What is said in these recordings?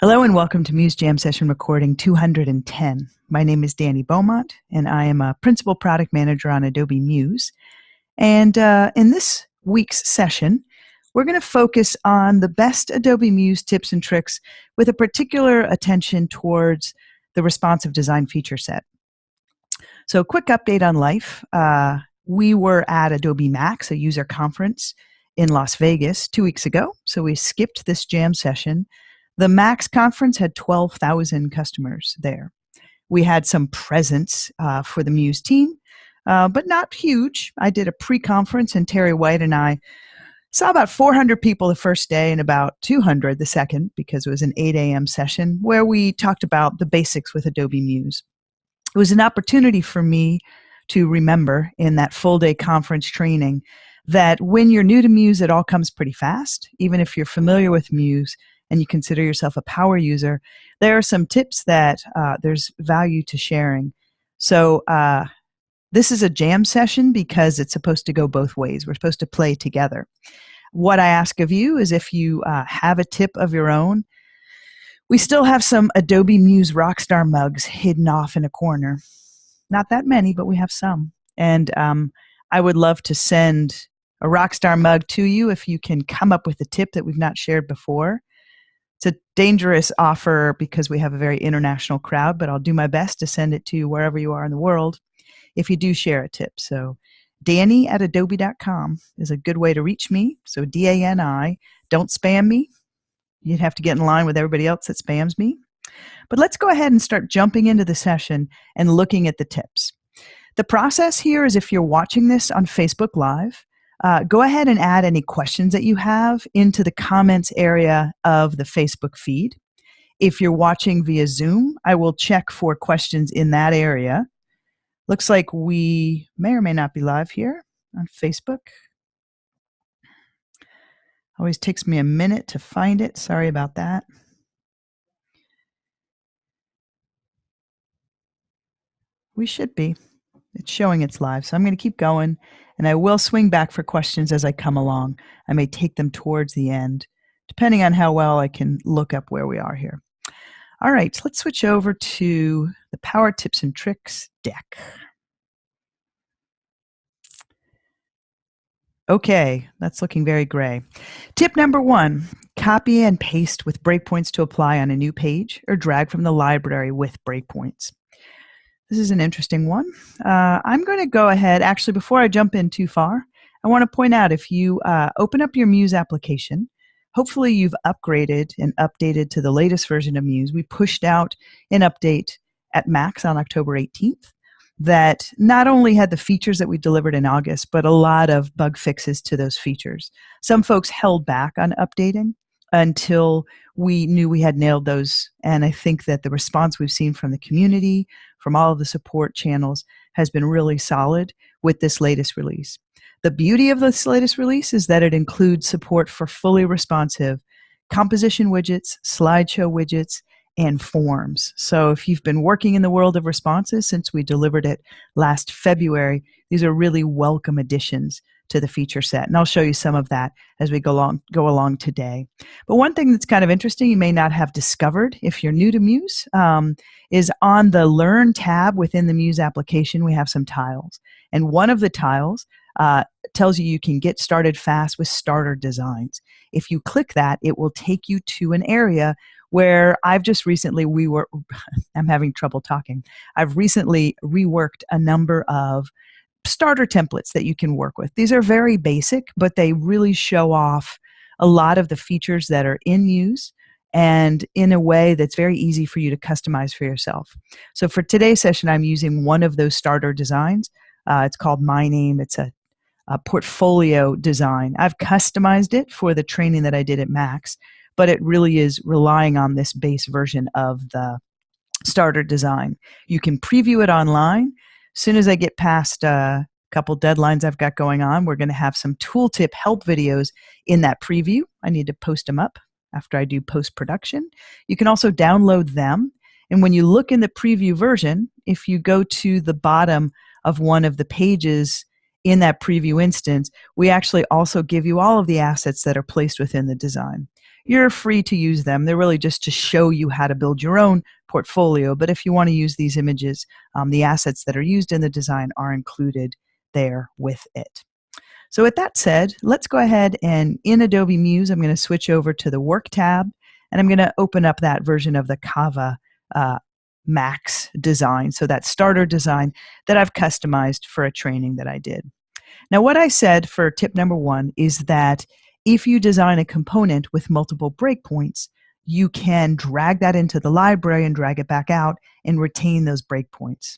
Hello and welcome to Muse Jam Session Recording 210. My name is Dani Beaumont, and I am a Principal Product Manager on Adobe Muse. And in this week's session, we're going to focus on the best Adobe Muse tips and tricks with a particular attention towards the responsive design feature set. So a quick update on life. We were at Adobe Max, a user conference in Las Vegas 2 weeks ago, so we skipped this jam session. The Max conference had 12,000 customers there. We had some presents for the Muse team, but not huge. I did a pre-conference, and Terry White and I saw about 400 people the first day and about 200 the second, because it was an 8 a.m. session where we talked about the basics with Adobe Muse. It was an opportunity for me to remember in that full-day conference training that when you're new to Muse, it all comes pretty fast. Even if you're familiar with Muse and you consider yourself a power user, there are some tips that there's value to sharing. So this is a jam session because it's supposed to go both ways. We're supposed to play together. What I ask of you is if you have a tip of your own. We still have some Adobe Muse Rockstar mugs hidden off in a corner. Not that many, but we have some. And I would love to send a Rockstar mug to you if you can come up with a tip that we've not shared before. It's a dangerous offer because we have a very international crowd, but I'll do my best to send it to you wherever you are in the world if you do share a tip. So Dani@adobe.com is a good way to reach me. So D-A-N-I. Don't spam me. You'd have to get in line with everybody else that spams me. But let's go ahead and start jumping into the session and looking at the tips. The process here is, if you're watching this on Facebook Live, go ahead and add any questions that you have into the comments area of the Facebook feed. If you're watching via Zoom, I will check for questions in that area. Looks like we may or may not be live here on Facebook. Always takes me a minute to find it. Sorry about that. We should be. It's showing it's live, so I'm going to keep going, and I will swing back for questions as I come along. I may take them towards the end, depending on how well I can look up where we are here. All right, so let's switch over to the Power Tips and Tricks deck. Okay, that's looking very gray. Tip number 1, copy and paste with breakpoints to apply on a new page, or drag from the library with breakpoints. This is an interesting one. I'm going to go ahead, actually, before I jump in too far, I want to point out, if you open up your Muse application, hopefully you've upgraded and updated to the latest version of Muse. We pushed out an update at Max on October 18th that not only had the features that we delivered in August, but a lot of bug fixes to those features. Some folks held back on updating until we knew we had nailed those. And I think that the response we've seen from the community, from all of the support channels, has been really solid with this latest release. The beauty of this latest release is that it includes support for fully responsive composition widgets, slideshow widgets, and forms. So if you've been working in the world of responses since we delivered it last February, these are really welcome additions to the feature set. And I'll show you some of that as we go along today. But one thing that's kind of interesting, you may not have discovered if you're new to Muse, is on the Learn tab within the Muse application, we have some tiles. And one of the tiles tells you can get started fast with starter designs. If you click that, it will take you to an area where I've just recently, I'm having trouble talking. I've recently reworked a number of starter templates that you can work with. These are very basic, but they really show off a lot of the features that are in Muse, and in a way that's very easy for you to customize for yourself. So for today's session, I'm using one of those starter designs. It's called My Name. It's a portfolio design. I've customized it for the training that I did at Max, but it really is relying on this base version of the starter design. You can preview it online. As soon as I get past a couple deadlines I've got going on, we're going to have some tooltip help videos in that preview. I need to post them up after I do post-production. You can also download them. And when you look in the preview version, if you go to the bottom of one of the pages in that preview instance, we actually also give you all of the assets that are placed within the design. You're free to use them. They're really just to show you how to build your own portfolio. But if you want to use these images, the assets that are used in the design are included there with it. So with that said, let's go ahead and in Adobe Muse, I'm going to switch over to the Work tab, and I'm going to open up that version of the Kava Max design, so that starter design that I've customized for a training that I did. Now, what I said for tip number 1 is that if you design a component with multiple breakpoints, you can drag that into the library and drag it back out and retain those breakpoints.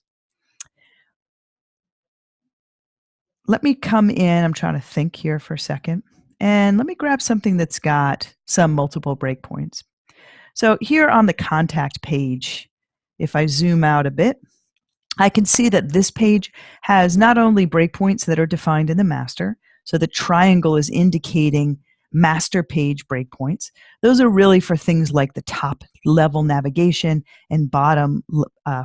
Let me come in, I'm trying to think here for a second, and let me grab something that's got some multiple breakpoints. So here on the contact page, if I zoom out a bit, I can see that this page has not only breakpoints that are defined in the master, so the triangle is indicating master page breakpoints. Those are really for things like the top level navigation and bottom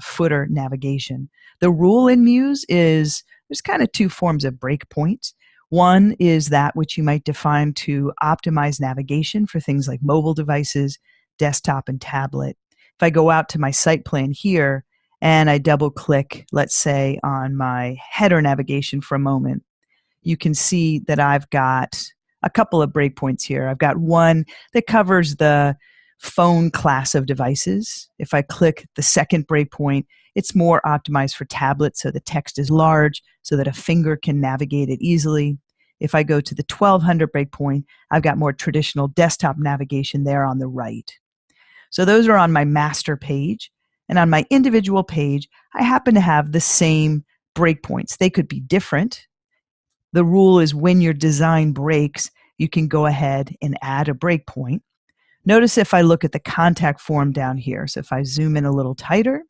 footer navigation. The rule in Muse is there's kind of 2 forms of breakpoints. One is that which you might define to optimize navigation for things like mobile devices, desktop, and tablet. If I go out to my site plan here and I double click, let's say, on my header navigation for a moment, you can see that I've got a couple of breakpoints here. I've got one that covers the phone class of devices. If I click the second breakpoint, it's more optimized for tablets, so the text is large so that a finger can navigate it easily. If I go to the 1200 breakpoint, I've got more traditional desktop navigation there on the right. So those are on my master page. And on my individual page, I happen to have the same breakpoints. They could be different. The rule is when your design breaks, you can go ahead and add a breakpoint. Notice if I look at the contact form down here, so if I zoom in a little tighter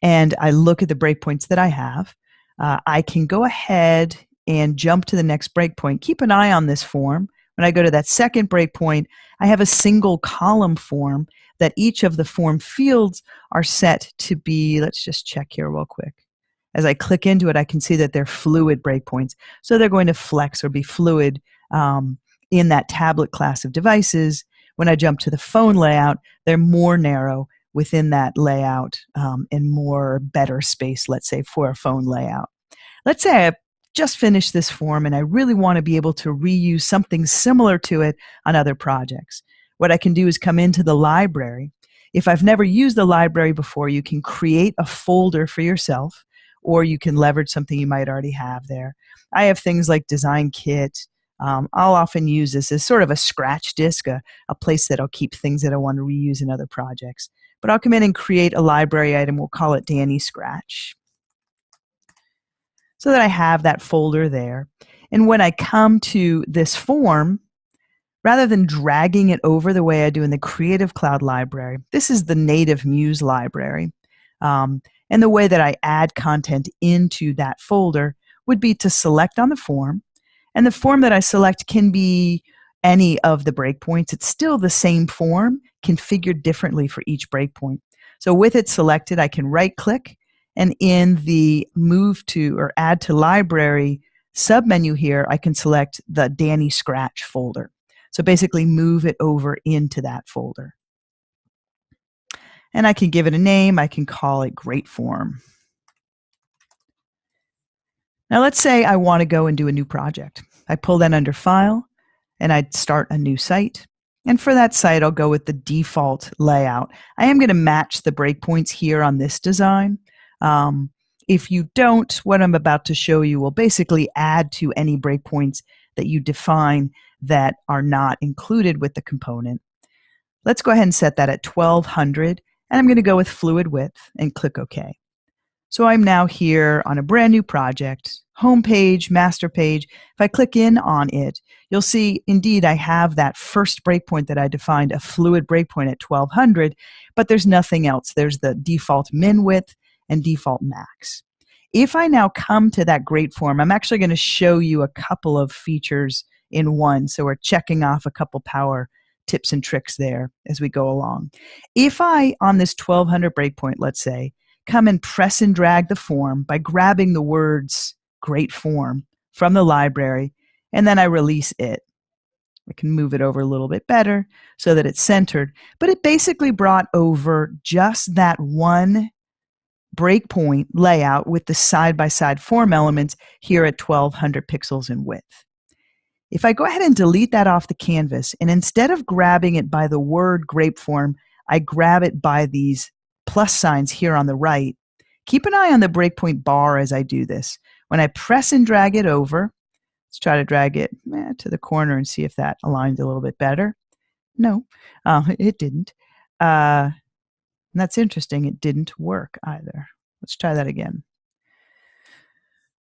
and I look at the breakpoints that I have, I can go ahead and jump to the next breakpoint. Keep an eye on this form. When I go to that second breakpoint, I have a single column form that each of the form fields are set to be, let's just check here real quick. As I click into it, I can see that they're fluid breakpoints. So they're going to flex or be fluid in that tablet class of devices. When I jump to the phone layout, they're more narrow within that layout and more better space, let's say, for a phone layout. Let's say I just finished this form and I really want to be able to reuse something similar to it on other projects. What I can do is come into the library. If I've never used the library before, you can create a folder for yourself, or you can leverage something you might already have there. I have things like Design Kit. I'll often use this as sort of a scratch disk, a place that I'll keep things that I want to reuse in other projects. But I'll come in and create a library item. We'll call it Dani Scratch, so that I have that folder there. And when I come to this form, rather than dragging it over the way I do in the Creative Cloud library, this is the native Muse library. And the way that I add content into that folder would be to select on the form. And the form that I select can be any of the breakpoints. It's still the same form, configured differently for each breakpoint. So with it selected, I can right-click, and in the Move to or Add to Library submenu here, I can select the Dani Scratch folder. So basically move it over into that folder. And I can give it a name. I can call it Great Form. Now let's say I want to go and do a new project. I pull that under File, and I'd start a new site. And for that site, I'll go with the default layout. I am going to match the breakpoints here on this design. If you don't, what I'm about to show you will basically add to any breakpoints that you define that are not included with the component. Let's go ahead and set that at 1200, and I'm going to go with fluid width and click OK. So I'm now here on a brand new project, home page, master page. If I click in on it, you'll see indeed I have that first breakpoint that I defined, a fluid breakpoint at 1200, but there's nothing else. There's the default min width and default max. If I now come to that great form, I'm actually going to show you a couple of features in one. So we're checking off a couple power tips and tricks there as we go along. If I, on this 1200 breakpoint, let's say, come and press and drag the form by grabbing the words great form from the library, and then I release it. I can move it over a little bit better so that it's centered. But it basically brought over just that one breakpoint layout with the side-by-side form elements here at 1200 pixels in width. If I go ahead and delete that off the canvas, and instead of grabbing it by the word grapeform, I grab it by these plus signs here on the right, keep an eye on the breakpoint bar as I do this. When I press and drag it over, let's try to drag it to the corner and see if that aligns a little bit better. No, it didn't. And that's interesting. It didn't work either. Let's try that again.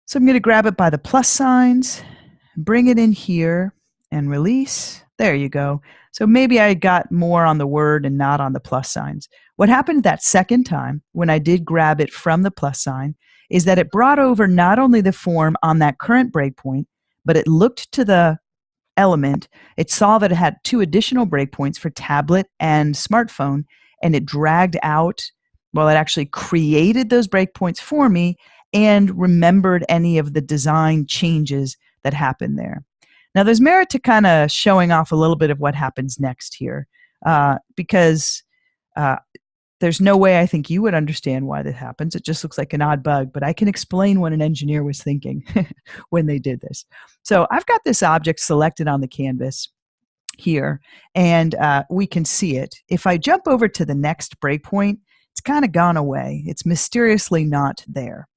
So I'm going to grab it by the plus signs, bring it in here, and release. There you go. So maybe I got more on the word and not on the plus signs. What happened that second time when I did grab it from the plus sign is that it brought over not only the form on that current breakpoint, but it looked to the element. It saw that it had 2 additional breakpoints for tablet and smartphone, and it dragged out, well, it actually created those breakpoints for me and remembered any of the design changes that happened there. Now, there's merit to kind of showing off a little bit of what happens next here, because there's no way I think you would understand why that happens. It just looks like an odd bug, but I can explain what an engineer was thinking when they did this. So I've got this object selected on the canvas here, and we can see it. If I jump over to the next breakpoint, it's kind of gone away. It's mysteriously not there.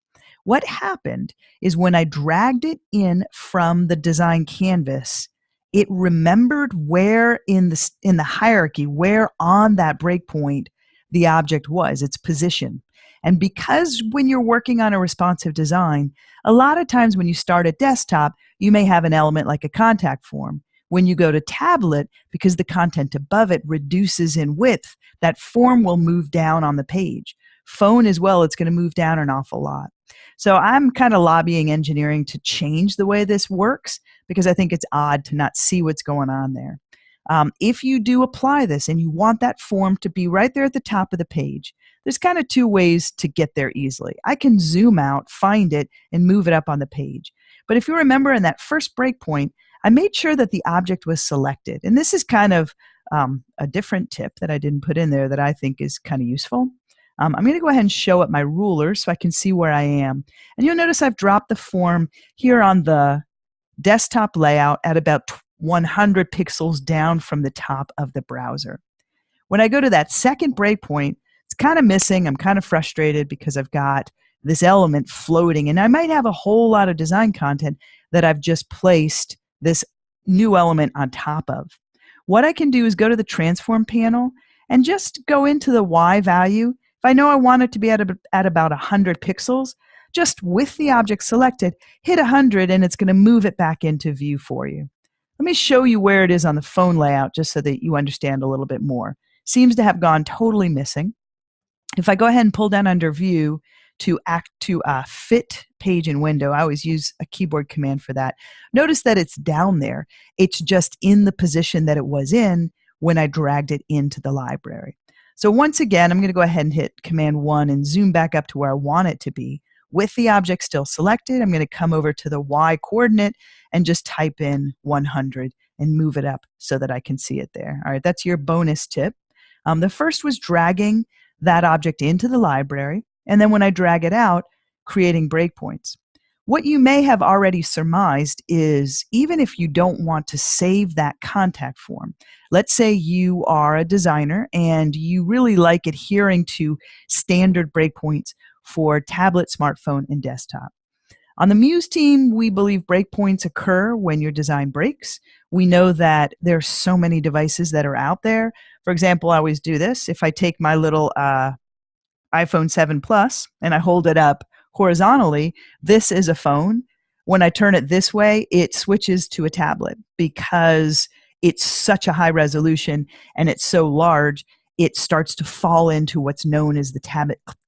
What happened is when I dragged it in from the design canvas, it remembered where in the hierarchy, where on that breakpoint the object was, its position. And because when you're working on a responsive design, a lot of times when you start at desktop, you may have an element like a contact form. When you go to tablet, because the content above it reduces in width, that form will move down on the page. Phone as well, it's going to move down an awful lot. So I'm kind of lobbying engineering to change the way this works because I think it's odd to not see what's going on there. If you do apply this and you want that form to be right there at the top of the page, there's kind of 2 ways to get there easily. I can zoom out, find it, and move it up on the page. But if you remember in that first breakpoint, I made sure that the object was selected. And this is kind of a different tip that I didn't put in there that I think is kind of useful. I'm going to go ahead and show up my ruler so I can see where I am. And you'll notice I've dropped the form here on the desktop layout at about 100 pixels down from the top of the browser. When I go to that second breakpoint, it's kind of missing. I'm kind of frustrated because I've got this element floating, and I might have a whole lot of design content that I've just placed this new element on top of. What I can do is go to the transform panel and just go into the Y value. If I know I want it to be at about 100 pixels, just with the object selected, hit 100 and it's going to move it back into view for you. Let me show you where it is on the phone layout just so that you understand a little bit more. Seems to have gone totally missing. If I go ahead and pull down under view to fit page and window, I always use a keyboard command for that. Notice that it's down there. It's just in the position that it was in when I dragged it into the library. So once again, I'm going to go ahead and hit Command 1 and zoom back up to where I want it to be. With the object still selected, I'm going to come over to the Y coordinate and just type in 100 and move it up so that I can see it there. All right, that's your bonus tip. The first was dragging that object into the library, and then when I drag it out, creating breakpoints. What you may have already surmised is even if you don't want to save that contact form, let's say you are a designer and you really like adhering to standard breakpoints for tablet, smartphone, and desktop. On the Muse team, we believe breakpoints occur when your design breaks. We know that there's so many devices that are out there. For example, I always do this. If I take my little iPhone 7 Plus and I hold it up horizontally, this is a phone. When I turn it this way, it switches to a tablet because it's such a high resolution and it's so large, it starts to fall into what's known as the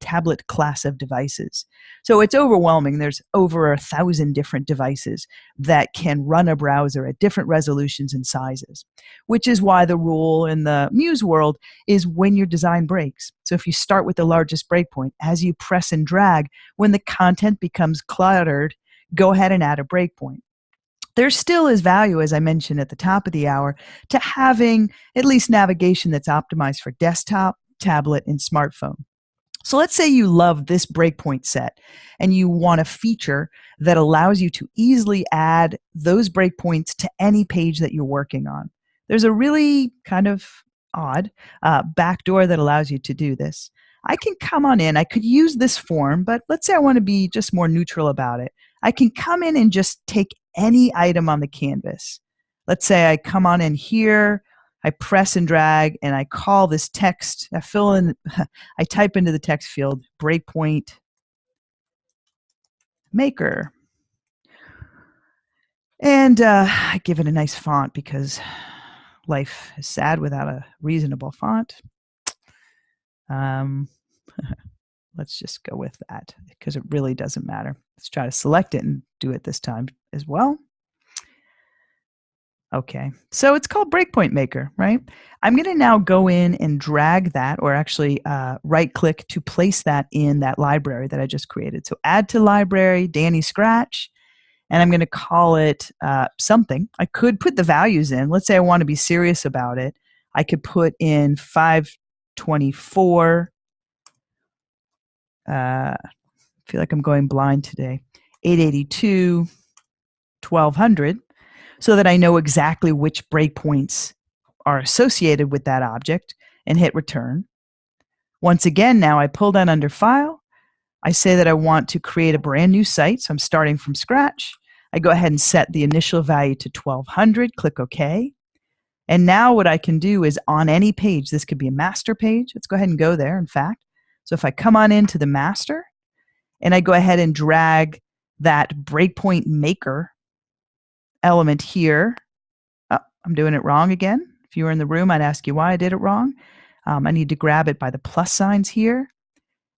tablet class of devices. So it's overwhelming. There's over 1,000 different devices that can run a browser at different resolutions and sizes, which is why the rule in the Muse world is when your design breaks. So if you start with the largest breakpoint, as you press and drag, when the content becomes cluttered, go ahead and add a breakpoint. There still is value, as I mentioned at the top of the hour, to having at least navigation that's optimized for desktop, tablet, and smartphone. So let's say you love this breakpoint set and you want a feature that allows you to easily add those breakpoints to any page that you're working on. There's a really kind of odd backdoor that allows you to do this. I can come on in. I could use this form, but let's say I want to be just more neutral about it. I can come in and just take any item on the canvas. Let's say I come on in here, I press and drag, and I call this text, I fill in, I type into the text field, breakpoint maker. And I give it a nice font because life is sad without a reasonable font. Let's just go with that because it really doesn't matter. Let's try to select it and do it this time as well. Okay, so it's called Breakpoint Maker, right? I'm going to now go in and drag that, or actually right-click to place that in that library that I just created. So add to library, Dani Scratch, and I'm going to call it something. I could put the values in. Let's say I want to be serious about it. I could put in 524. I feel like I'm going blind today. 882, 1200. So that I know exactly which breakpoints are associated with that object, and hit return. Once again, now I pull down under File. I say that I want to create a brand new site, so I'm starting from scratch. I go ahead and set the initial value to 1200, click OK. And now what I can do is on any page, this could be a master page. Let's go ahead and go there, in fact. So if I come on into the master, and I go ahead and drag that breakpoint maker element here. Oh, I'm doing it wrong again. If you were in the room, I'd ask you why I did it wrong. I need to grab it by the plus signs here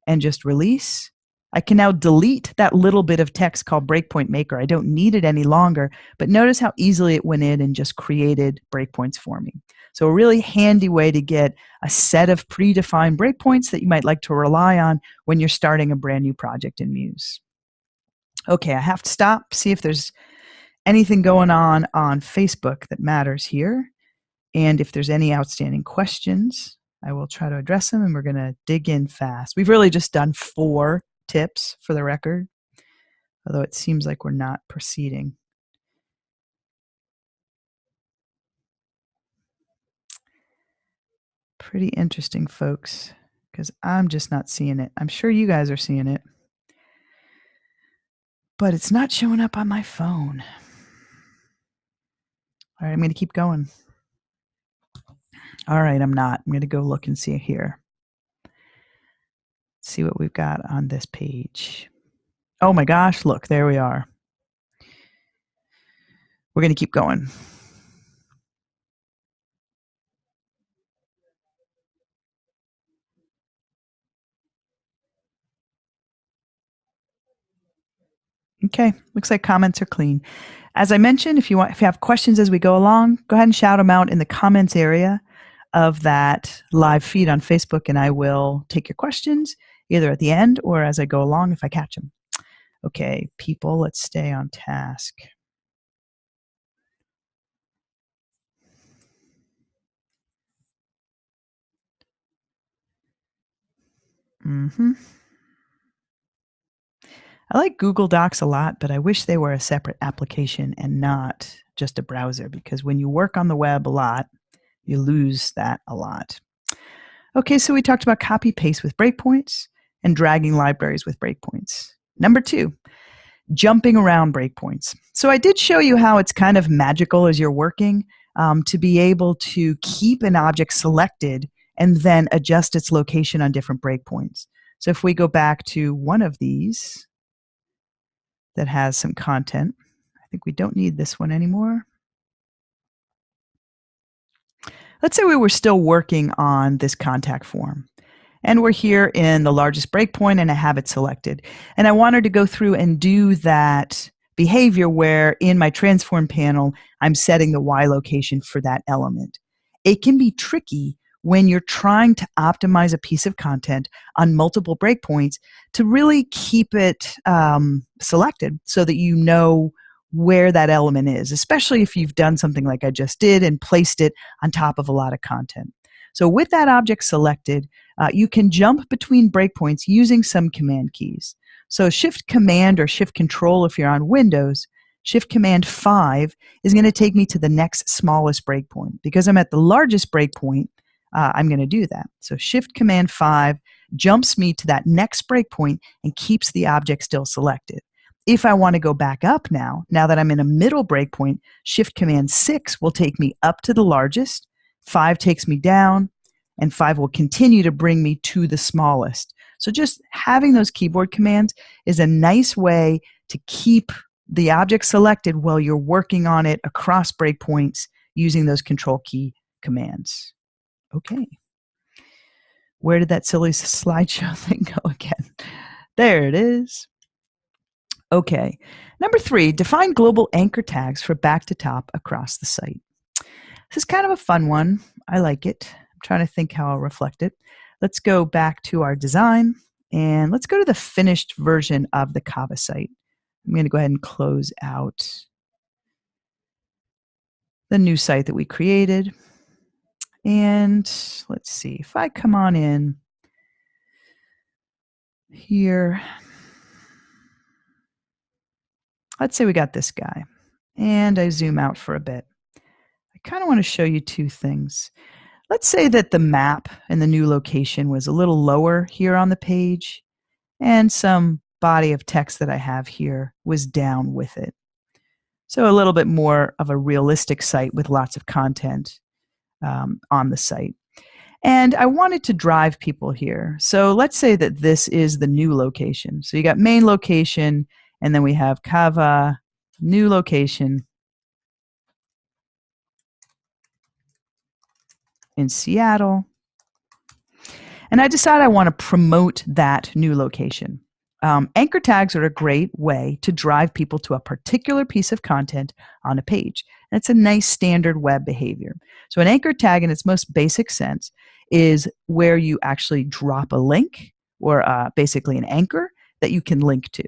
and just release. I can now delete that little bit of text called breakpoint maker. I don't need it any longer, but notice how easily it went in and just created breakpoints for me. So a really handy way to get a set of predefined breakpoints that you might like to rely on when you're starting a brand new project in Muse. Okay, I have to stop, see if there's anything going on Facebook that matters here. And if there's any outstanding questions, I will try to address them, and we're going to dig in fast. We've really just done 4 tips for the record, although it seems like we're not proceeding. Pretty interesting, folks, because I'm just not seeing it. I'm sure you guys are seeing it, but it's not showing up on my phone. All right, I'm going to keep going. All right, I'm not. I'm going to go look and see here. See what we've got on this page. Oh my gosh, look, there we are. We're going to keep going. Okay, looks like comments are clean. As I mentioned, if you have questions as we go along, go ahead and shout them out in the comments area of that live feed on Facebook, and I will take your questions either at the end or as I go along if I catch them. Okay, people, let's stay on task. I like Google Docs a lot, but I wish they were a separate application and not just a browser, because when you work on the web a lot, you lose that a lot. Okay, so we talked about copy paste with breakpoints and dragging libraries with breakpoints. Number 2, jumping around breakpoints. So I did show you how it's kind of magical as you're working to be able to keep an object selected and then adjust its location on different breakpoints. So if we go back to one of these that has some content, I think we don't need this one anymore. Let's say we were still working on this contact form, and we're here in the largest breakpoint and I have it selected. And I wanted to go through and do that behavior where in my transform panel, I'm setting the Y location for that element. It can be tricky when you're trying to optimize a piece of content on multiple breakpoints to really keep it selected so that you know where that element is, especially if you've done something like I just did and placed it on top of a lot of content. So with that object selected, you can jump between breakpoints using some command keys. So Shift Command or Shift Control if you're on Windows, Shift Command 5 is going to take me to the next smallest breakpoint. Because I'm at the largest breakpoint, I'm going to do that. So Shift Command 5 jumps me to that next breakpoint and keeps the object still selected. If I want to go back up now that I'm in a middle breakpoint, Shift Command 6 will take me up to the largest, 5 takes me down, and 5 will continue to bring me to the smallest. So just having those keyboard commands is a nice way to keep the object selected while you're working on it across breakpoints using those control key commands. Okay. Where did that silly slideshow thing go again? There it is. Okay. Number 3, define global anchor tags for back to top across the site. This is kind of a fun one. I like it. I'm trying to think how I'll reflect it. Let's go back to our design and let's go to the finished version of the Kava site. I'm going to go ahead and close out the new site that we created. And let's see, if I come on in here, let's say we got this guy, and I zoom out for a bit. I kind of want to show you two things. Let's say that the map and the new location was a little lower here on the page, and some body of text that I have here was down with it. So a little bit more of a realistic site with lots of content on the site. And I wanted to drive people here. So let's say that this is the new location. So you got main location, and then we have Kava, new location in Seattle. And I decide I want to promote that new location. Anchor tags are a great way to drive people to a particular piece of content on a page. And it's a nice standard web behavior. So an anchor tag in its most basic sense is where you actually drop a link or basically an anchor that you can link to.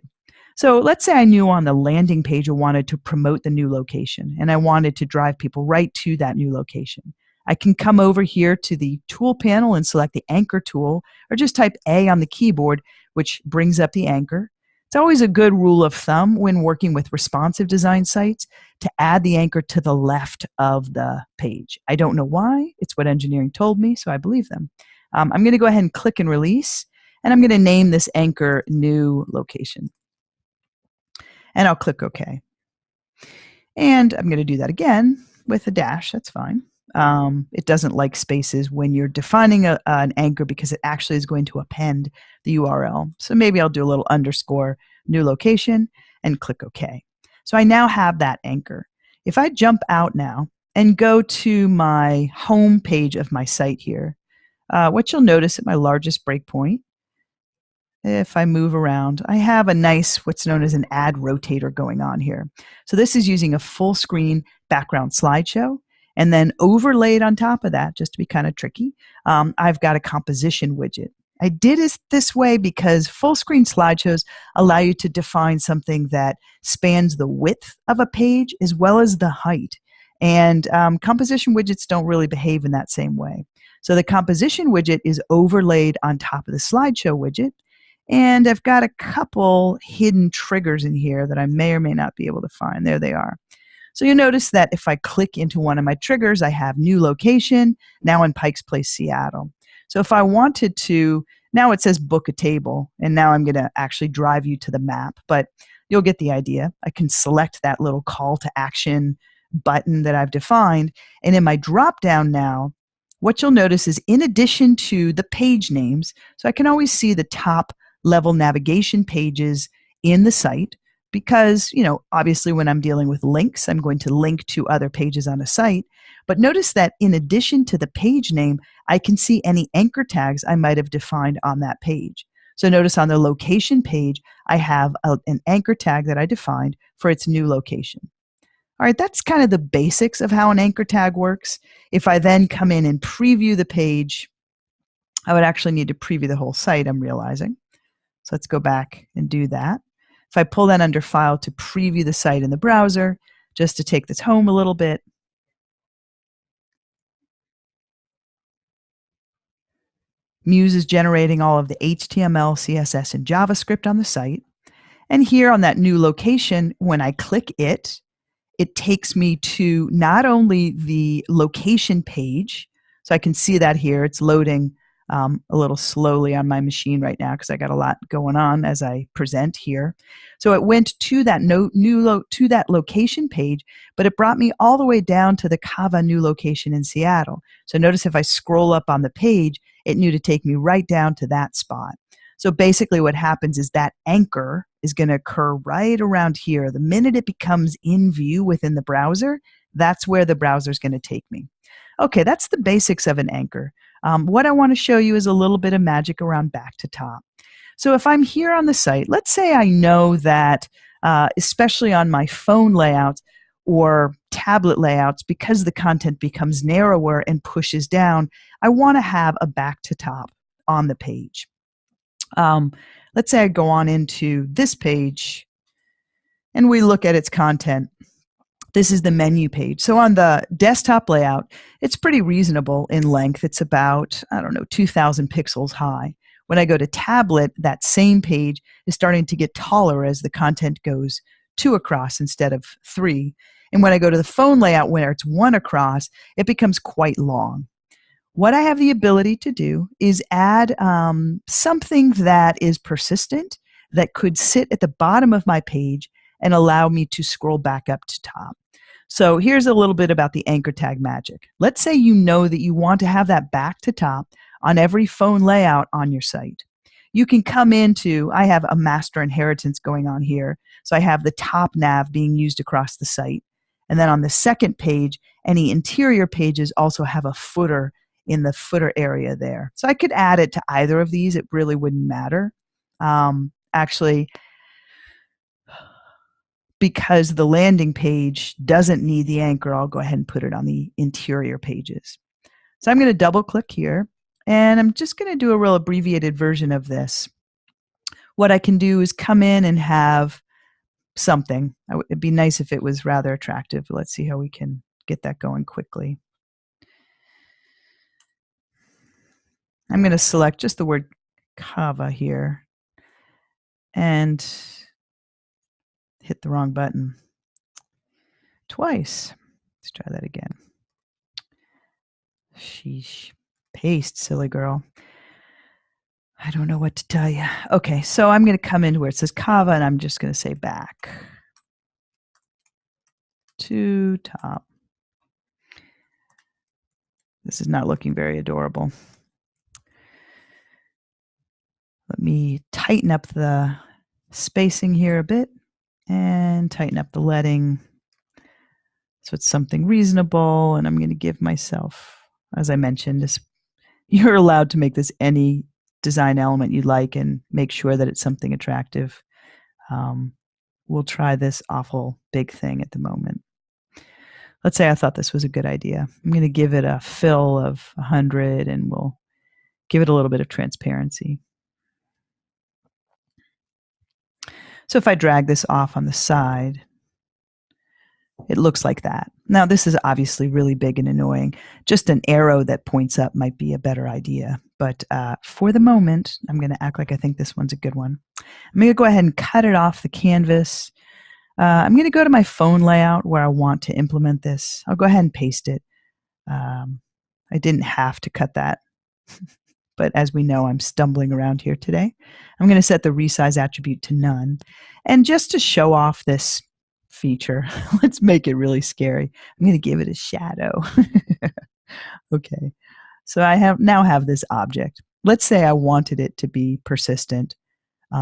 So let's say I knew on the landing page I wanted to promote the new location and I wanted to drive people right to that new location. I can come over here to the tool panel and select the anchor tool or just type A on the keyboard, which brings up the anchor. It's always a good rule of thumb when working with responsive design sites to add the anchor to the left of the page. I don't know why. It's what engineering told me, so I believe them. I'm going to go ahead and click and release, and I'm going to name this anchor new location. And I'll click OK. And I'm going to do that again with a dash. That's fine. It doesn't like spaces when you're defining an anchor because it actually is going to append the URL. So maybe I'll do a little underscore new location and click OK. So I now have that anchor. If I jump out now and go to my home page of my site here, what you'll notice at my largest breakpoint, if I move around, I have a nice, what's known as an add rotator going on here. So this is using a full screen background slideshow. And then overlaid on top of that, just to be kind of tricky, I've got a composition widget. I did it this way because full screen slideshows allow you to define something that spans the width of a page as well as the height. And composition widgets don't really behave in that same way. So the composition widget is overlaid on top of the slideshow widget. And I've got a couple hidden triggers in here that I may or may not be able to find. There they are. So you'll notice that if I click into one of my triggers, I have new location, now in Pikes Place, Seattle. So if I wanted to, now it says book a table, and now I'm going to actually drive you to the map, but you'll get the idea. I can select that little call to action button that I've defined, and in my drop down now, what you'll notice is in addition to the page names, so I can always see the top level navigation pages in the site, because, you know, obviously when I'm dealing with links, I'm going to link to other pages on a site. But notice that in addition to the page name, I can see any anchor tags I might have defined on that page. So notice on the location page, I have an anchor tag that I defined for its new location. All right, that's kind of the basics of how an anchor tag works. If I then come in and preview the page, I would actually need to preview the whole site, I'm realizing. So let's go back and do that. If I pull that under File to preview the site in the browser, just to take this home a little bit, Muse is generating all of the HTML, CSS, and JavaScript on the site. And here on that new location, when I click it, it takes me to not only the location page, so I can see that here. It's loading a little slowly on my machine right now because I got a lot going on as I present here. So it went to that to that location page, but it brought me all the way down to the Kava new location in Seattle. So notice if I scroll up on the page, it knew to take me right down to that spot. So basically what happens is that anchor is going to occur right around here. The minute it becomes in view within the browser, that's where the browser is going to take me. Okay, that's the basics of an anchor. What I want to show you is a little bit of magic around back to top. So if I'm here on the site, let's say I know that, especially on my phone layouts or tablet layouts, because the content becomes narrower and pushes down, I want to have a back to top on the page. Let's say I go on into this page and we look at its content. This is the menu page. So on the desktop layout, it's pretty reasonable in length. It's about, 2,000 pixels high. When I go to tablet, that same page is starting to get taller as the content goes 2 across instead of 3. And when I go to the phone layout where it's 1 across, it becomes quite long. What I have the ability to do is add something that is persistent that could sit at the bottom of my page and allow me to scroll back up to top. So here's a little bit about the anchor tag magic. Let's say you know that you want to have that back to top on every phone layout on your site. You can come into, I have a master inheritance going on here. So I have the top nav being used across the site. And then on the second page, any interior pages also have a footer in the footer area there. So I could add it to either of these. It really wouldn't matter. Actually, because the landing page doesn't need the anchor, I'll go ahead and put it on the interior pages. So I'm going to double click here, and I'm just going to do a real abbreviated version of this. What I can do is come in and have something. It'd be nice if it was rather attractive. Let's see how we can get that going quickly. I'm going to select just the word Kava here and hit the wrong button twice. Let's try that again. Sheesh. Paste, silly girl. I don't know what to tell you. Okay, so I'm going to come in where it says Kava, and I'm just going to say back to top. This is not looking very adorable. Let me tighten up the spacing here a bit and tighten up the leading so it's something reasonable. And I'm going to give myself, as I mentioned, you're allowed to make this any design element you like and make sure that it's something attractive. We'll try this awful big thing at the moment. Let's say I thought this was a good idea. I'm going to give it a fill of 100 and we'll give it a little bit of transparency. So if I drag this off on the side, it looks like that. Now this is obviously really big and annoying. Just an arrow that points up might be a better idea. But for the moment, I'm going to act like I think this one's a good one. I'm going to go ahead and cut it off the canvas. I'm going to go to my phone layout where I want to implement this. I'll go ahead and paste it. I didn't have to cut that. But as we know, I'm stumbling around here today. I'm going to set the resize attribute to none. And just to show off this feature, let's make it really scary. I'm going to give it a shadow. Okay. So I now have this object. Let's say I wanted it to be persistent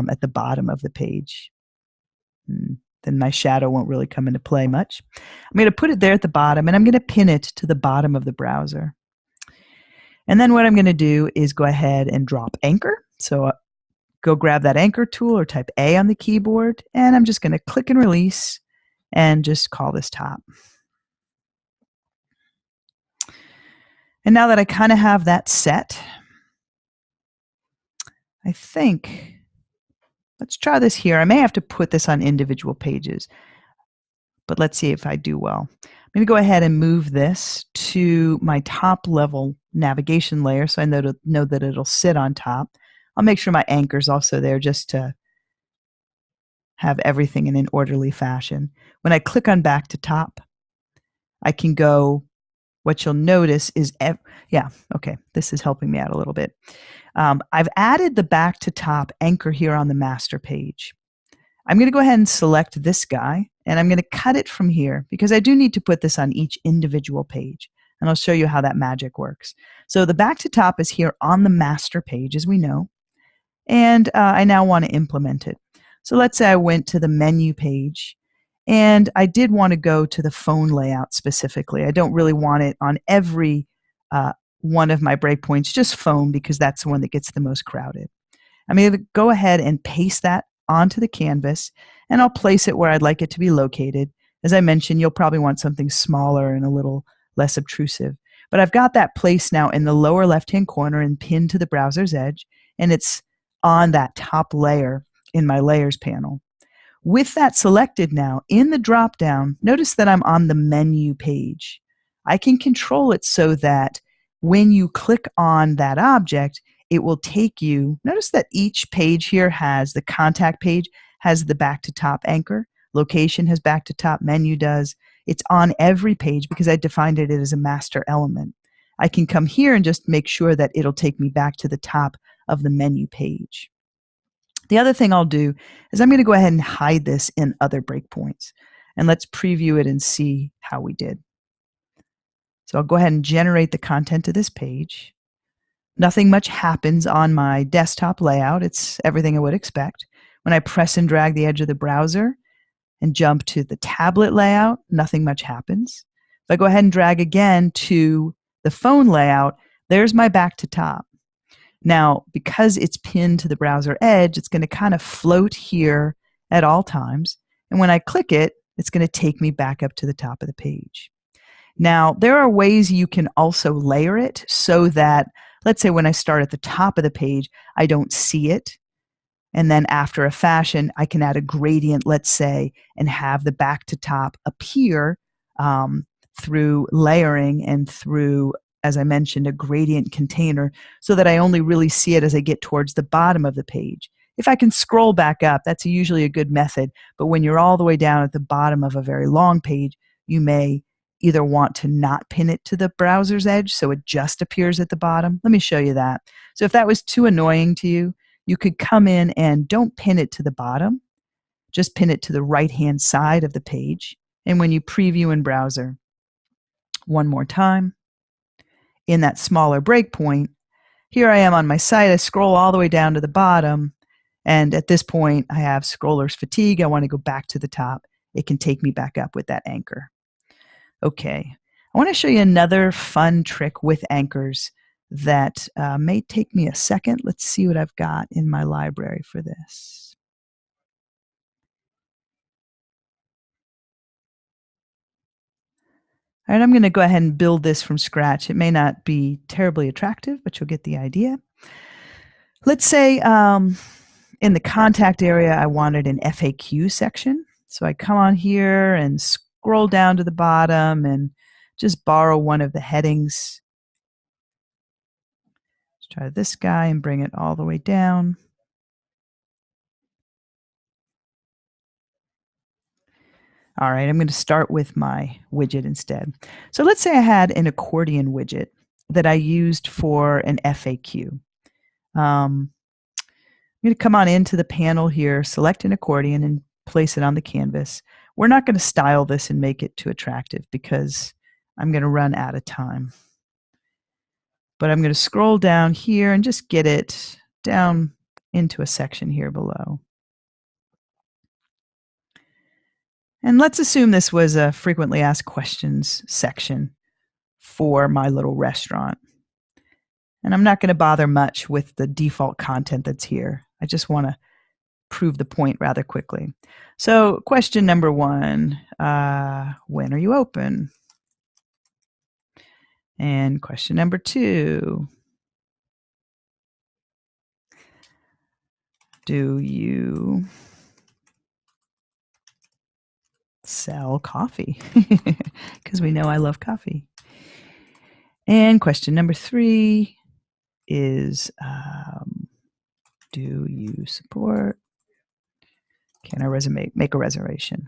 at the bottom of the page. Then my shadow won't really come into play much. I'm going to put it there at the bottom, and I'm going to pin it to the bottom of the browser. And then what I'm going to do is go ahead and drop anchor. So go grab that anchor tool or type A on the keyboard, and I'm just going to click and release and just call this top. And now that I kind of have that set, I think Let's try this here. I may have to put this on individual pages, but let's see if I do well. I'm going to go ahead and move this to my top level navigation layer so I know that it'll sit on top. I'll make sure my anchor's also there just to have everything in an orderly fashion. When I click on back to top, I can go, what you'll notice is, yeah, okay, this is helping me out a little bit. I've added the back to top anchor here on the master page. I'm going to go ahead and select this guy, and I'm going to cut it from here because I do need to put this on each individual page, and I'll show you how that magic works. So the back to top is here on the master page, as we know, and I now want to implement it. So let's say I went to the menu page, and I did want to go to the phone layout specifically. I don't really want it on every one of my breakpoints, just phone, because that's the one that gets the most crowded. I'm going to go ahead and paste that onto the canvas, and I'll place it where I'd like it to be located. As I mentioned, you'll probably want something smaller and a little less obtrusive. But I've got that placed now in the lower left-hand corner and pinned to the browser's edge, and it's on that top layer in my layers panel. With that selected now, in the drop-down, notice that I'm on the menu page. I can control it so that when you click on that object, it will take you, notice that each page here has the contact page, has the back to top anchor, location has back to top, menu does. It's on every page because I defined it as a master element. I can come here and just make sure that it'll take me back to the top of the menu page. The other thing I'll do is I'm going to go ahead and hide this in other breakpoints. And let's preview it and see how we did. So I'll go ahead and generate the content of this page. Nothing much happens on my desktop layout. It's everything I would expect. When I press and drag the edge of the browser and jump to the tablet layout, nothing much happens. If I go ahead and drag again to the phone layout, there's my back to top. Now, because it's pinned to the browser edge, it's going to kind of float here at all times. And when I click it, it's going to take me back up to the top of the page. Now, there are ways you can also layer it so that, let's say when I start at the top of the page, I don't see it. And then after a fashion, I can add a gradient, let's say, and have the back to top appear through layering and through, as I mentioned, a gradient container so that I only really see it as I get towards the bottom of the page. If I can scroll back up, that's usually a good method. But when you're all the way down at the bottom of a very long page, you may either want to not pin it to the browser's edge so it just appears at the bottom. Let me show you that. So if that was too annoying to you, you could come in and don't pin it to the bottom. Just pin it to the right-hand side of the page. And when you preview in browser, one more time, in that smaller breakpoint, here I am on my site. I scroll all the way down to the bottom. And at this point, I have scroller's fatigue. I want to go back to the top. It can take me back up with that anchor. Okay, I want to show you another fun trick with anchors that may take me a second. Let's see what I've got in my library for this. All right, I'm going to go ahead and build this from scratch. It may not be terribly attractive, but you'll get the idea. Let's say in the contact area, I wanted an FAQ section. So I come on here and scroll down to the bottom and just borrow one of the headings. Let's try this guy and bring it all the way down. All right, I'm going to start with my widget instead. So let's say I had an accordion widget that I used for an FAQ. I'm going to come on into the panel here, select an accordion, and place it on the canvas. We're not going to style this and make it too attractive because I'm going to run out of time. But I'm going to scroll down here and just get it down into a section here below. And let's assume this was a frequently asked questions section for my little restaurant. And I'm not going to bother much with the default content that's here. I just want to prove the point rather quickly. So question number 1, when are you open? And question number 2, Do you sell coffee? Because we know I love coffee. And question number 3 is, do you support? Can I make a reservation?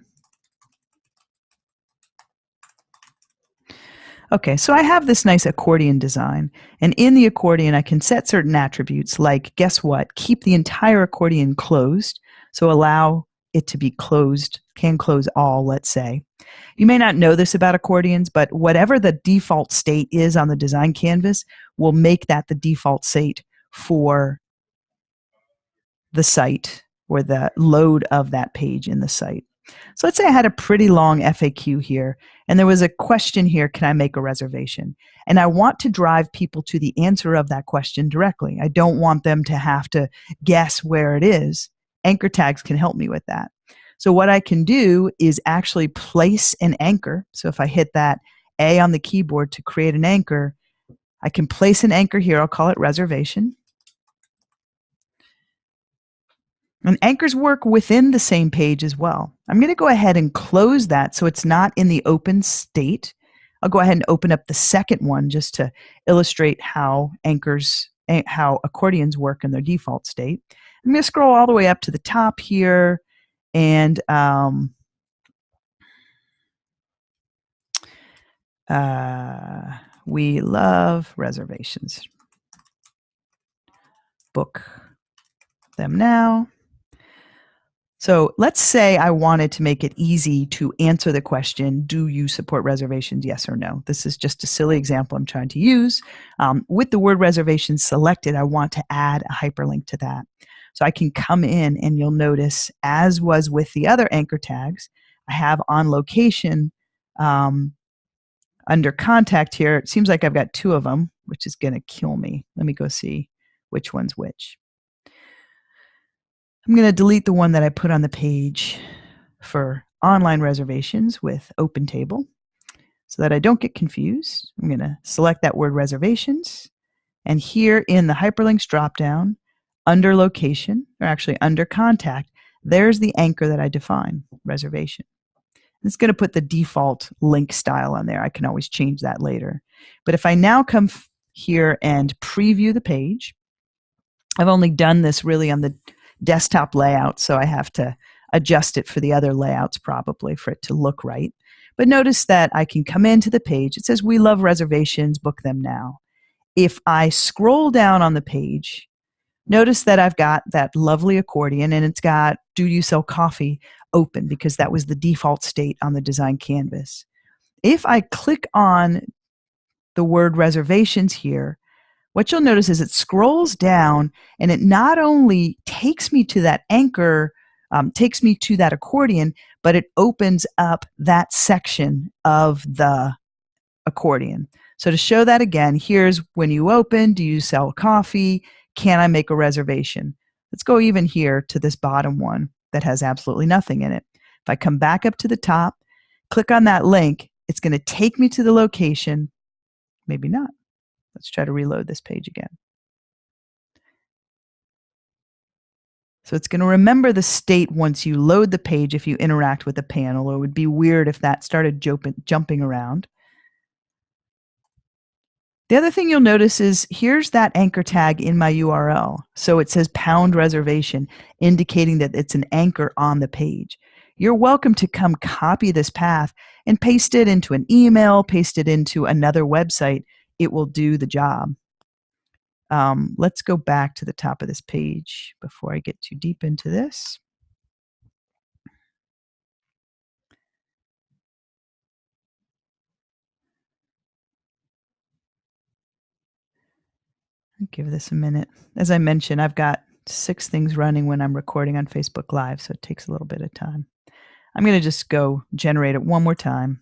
Okay, so I have this nice accordion design, and in the accordion I can set certain attributes like, guess what, keep the entire accordion closed, so allow it to be closed, can close all, let's say. You may not know this about accordions, but whatever the default state is on the design canvas will make that the default state for the site or the load of that page in the site. So let's say I had a pretty long FAQ here, and there was a question here, can I make a reservation? And I want to drive people to the answer of that question directly. I don't want them to have to guess where it is. Anchor tags can help me with that. So what I can do is actually place an anchor. So if I hit that A on the keyboard to create an anchor, I can place an anchor here. I'll call it reservation. And anchors work within the same page as well. I'm going to go ahead and close that so it's not in the open state. I'll go ahead and open up the second one just to illustrate how accordions work in their default state. I'm going to scroll all the way up to the top here, and we love reservations. Book them now. So let's say I wanted to make it easy to answer the question, do you support reservations, yes or no? This is just a silly example I'm trying to use. With the word reservations selected, I want to add a hyperlink to that. So I can come in and you'll notice, as was with the other anchor tags, I have on location under contact here. It seems like I've got 2 of them, which is going to kill me. Let me go see which one's which. I'm going to delete the one that I put on the page for online reservations with open table so that I don't get confused. I'm going to select that word reservations, and here in the hyperlinks dropdown, under location, or actually under contact, there's the anchor that I define, reservation. It's going to put the default link style on there. I can always change that later. But if I now come here and preview the page, I've only done this really on the desktop layout, so I have to adjust it for the other layouts probably for it to look right. But notice that I can come into the page. It says, we love reservations, book them now. If I scroll down on the page, notice that I've got that lovely accordion, and it's got do you sell coffee open because that was the default state on the design canvas. If I click on the word reservations here, what you'll notice is it scrolls down and it not only takes me to that anchor, takes me to that accordion, but it opens up that section of the accordion. So to show that again, here's when you open, do you sell coffee? Can I make a reservation? Let's go even here to this bottom one that has absolutely nothing in it. If I come back up to the top, click on that link, it's going to take me to the location. Maybe not. Let's try to reload this page again. So it's going to remember the state once you load the page if you interact with the panel. It would be weird if that started jumping around. The other thing you'll notice is here's that anchor tag in my URL. So it says pound reservation, indicating that it's an anchor on the page. You're welcome to come copy this path and paste it into an email, paste it into another website. It will do the job. Let's go back to the top of this page before I get too deep into this. I'll give this a minute. As I mentioned, I've got 6 things running when I'm recording on Facebook Live, so it takes a little bit of time. I'm going to just go generate it one more time.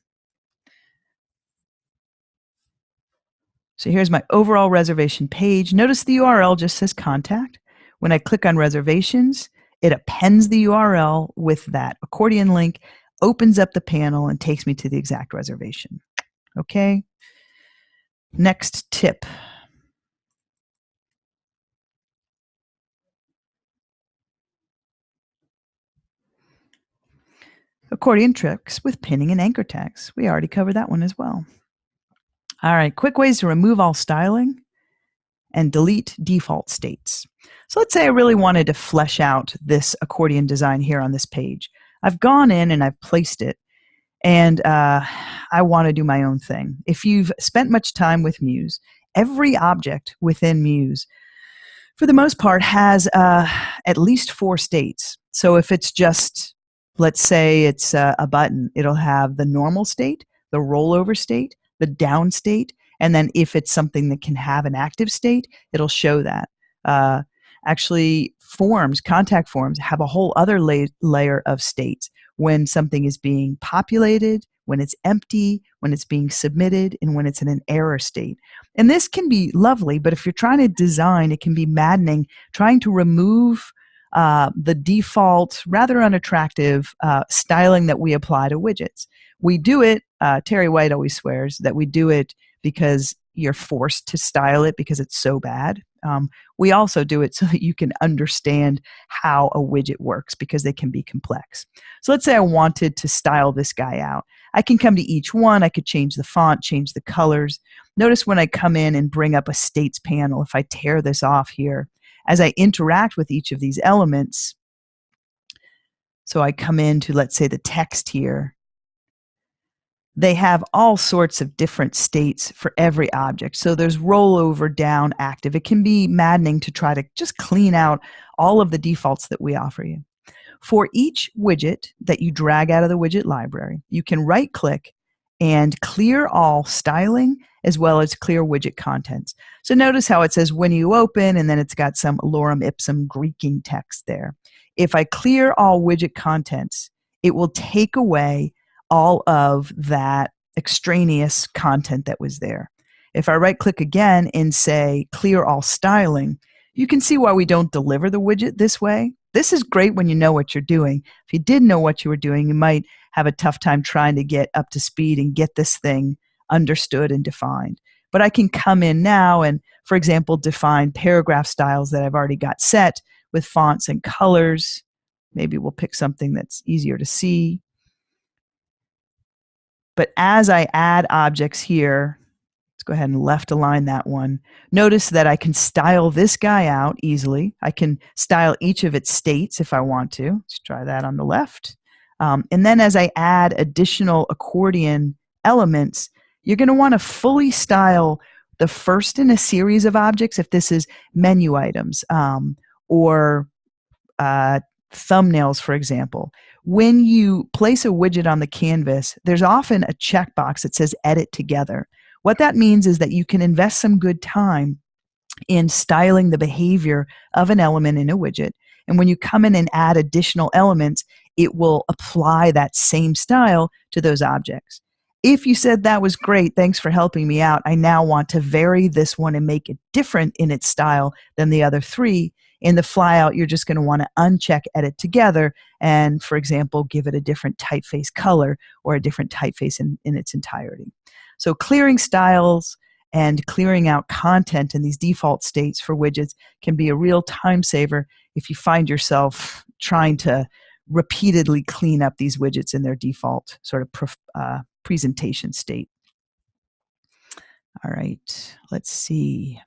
So here's my overall reservation page. Notice the URL just says contact. When I click on reservations, it appends the URL with that accordion link, opens up the panel, and takes me to the exact reservation. Okay. Next tip. accordion tricks with pinning and anchor tags. We already covered that one as well. All right, quick ways to remove all styling and delete default states. So let's say I really wanted to flesh out this accordion design here on this page. I've gone in and I've placed it, and I want to do my own thing. If you've spent much time with Muse, every object within Muse, for the most part, has at least 4 states. So if it's just, let's say it's a button, it'll have the normal state, the rollover state, the down state, and then if it's something that can have an active state, it'll show that. Actually, forms, contact forms, have a whole other layer of states when something is being populated, when it's empty, when it's being submitted, and when it's in an error state. And this can be lovely, but if you're trying to design, it can be maddening trying to remove the default, rather unattractive styling that we apply to widgets. We do it, Terry White always swears that we do it because you're forced to style it because it's so bad. We also do it so that you can understand how a widget works because they can be complex. So let's say I wanted to style this guy out. I can come to each one. I could change the font, change the colors. Notice when I come in and bring up a states panel, if I tear this off here, as I interact with each of these elements, so I come into, let's say, the text here, they have all sorts of different states for every object. So there's rollover, down, active. It can be maddening to try to just clean out all of the defaults that we offer you. For each widget that you drag out of the widget library, you can right-click and clear all styling as well as clear widget contents. So notice how it says when you open, and then it's got some lorem ipsum Greeking text there. If I clear all widget contents, it will take away all of that extraneous content that was there. If I right-click again and say clear all styling, you can see why we don't deliver the widget this way. This is great when you know what you're doing. If you didn't know what you were doing, you might have a tough time trying to get up to speed and get this thing understood and defined. But I can come in now and, for example, define paragraph styles that I've already got set with fonts and colors. Maybe we'll pick something that's easier to see. But as I add objects here, let's go ahead and left align that one. Notice that I can style this guy out easily. I can style each of its states if I want to. Let's try that on the left. And then as I add additional accordion elements, you're going to want to fully style the first in a series of objects if this is menu items or thumbnails, for example. When you place a widget on the canvas, there's often a checkbox that says edit together. What that means is that you can invest some good time in styling the behavior of an element in a widget. And when you come in and add additional elements, it will apply that same style to those objects. If you said that was great, thanks for helping me out, I now want to vary this one and make it different in its style than the other 3. In the flyout, you're just going to want to uncheck edit together and, for example, give it a different typeface color or a different typeface in its entirety. So clearing styles and clearing out content in these default states for widgets can be a real time saver if you find yourself trying to repeatedly clean up these widgets in their default sort of presentation state. All right, let's see.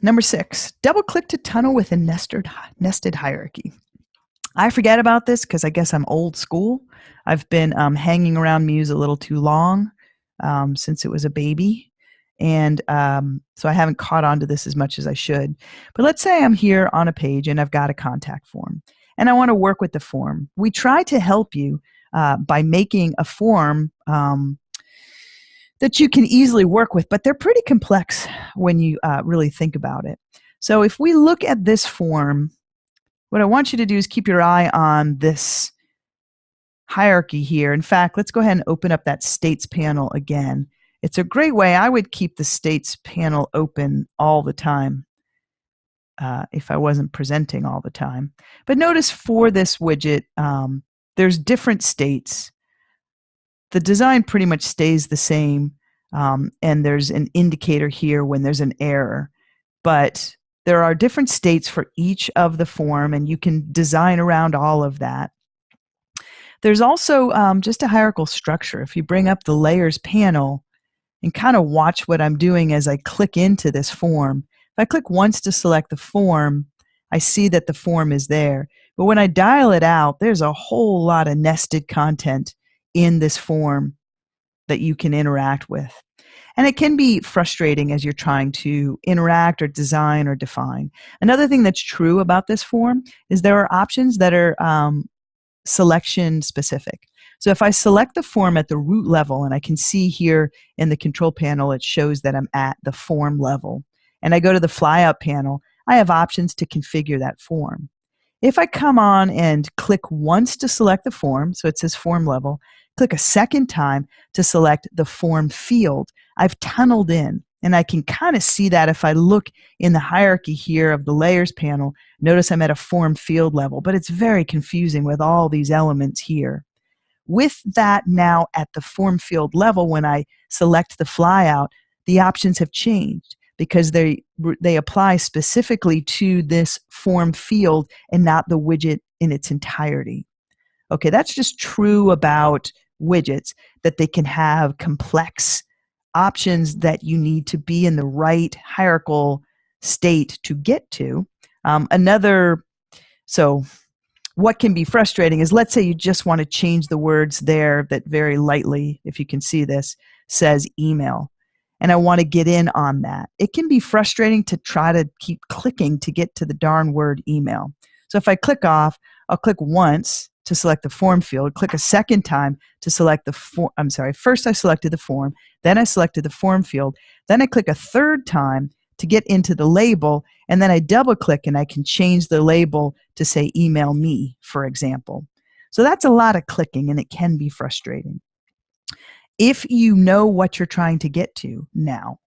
Number 6, double-click to tunnel with a nested hierarchy. I forget about this because I guess I'm old school. I've been hanging around Muse a little too long since it was a baby. And so I haven't caught on to this as much as I should. But let's say I'm here on a page and I've got a contact form. And I want to work with the form. We try to help you by making a form that you can easily work with, but they're pretty complex when you really think about it. So if we look at this form, what I want you to do is keep your eye on this hierarchy here. In fact, let's go ahead and open up that states panel again. It's a great way. I would keep the states panel open all the time if I wasn't presenting all the time. But notice for this widget, there's different states. The design pretty much stays the same, and there's an indicator here when there's an error. But There are different states for each of the form, and you can design around all of that. There's also just a hierarchical structure. If you bring up the layers panel and kind of watch what I'm doing as I click into this form, if I click once to select the form, I see that the form is there. But when I dial it out, there's a whole lot of nested content in this form that you can interact with. And it can be frustrating as you're trying to interact or design or define. Another thing that's true about this form is there are options that are selection specific. So if I select the form at the root level, and I can see here in the control panel, it shows that I'm at the form level, and I go to the flyout panel, I have options to configure that form. If I come on and click once to select the form, so it says form level, click a second time to select the form field, I've tunneled in. And I can kind of see that if I look in the hierarchy here of the layers panel. Notice I'm at a form field level, but it's very confusing with all these elements here. With that now at the form field level, when I select the flyout, the options have changed because they apply specifically to this form field and not the widget in its entirety. Okay, that's just true about widgets, that they can have complex options that you need to be in the right hierarchical state to get to. So what can be frustrating is, let's say you just want to change the words there that very lightly, if you can see this, says email, and I want to get in on that. It can be frustrating to try to keep clicking to get to the darn word email. So if I click off, I'll click once to select the form field, click a second time to select the form. I'm sorry, first I selected the form, then I selected the form field, then I click a third time to get into the label, and then I double click and I can change the label to say email me, for example. So that's a lot of clicking, and it can be frustrating. If you know what you're trying to get to now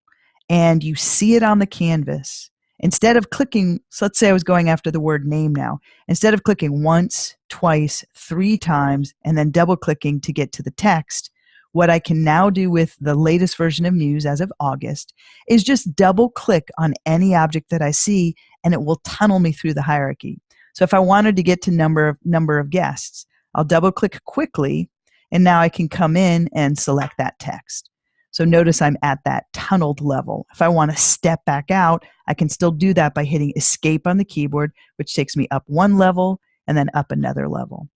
and you see it on the canvas, instead of clicking, so let's say I was going after the word name now, instead of clicking once, twice, 3 times, and then double clicking to get to the text, what I can now do with the latest version of Muse as of August is just double click on any object that I see, and it will tunnel me through the hierarchy. So if I wanted to get to number of guests, I'll double click quickly, and now I can come in and select that text. So notice I'm at that tunneled level. If I want to step back out, I can still do that by hitting escape on the keyboard, which takes me up one level and then up another level.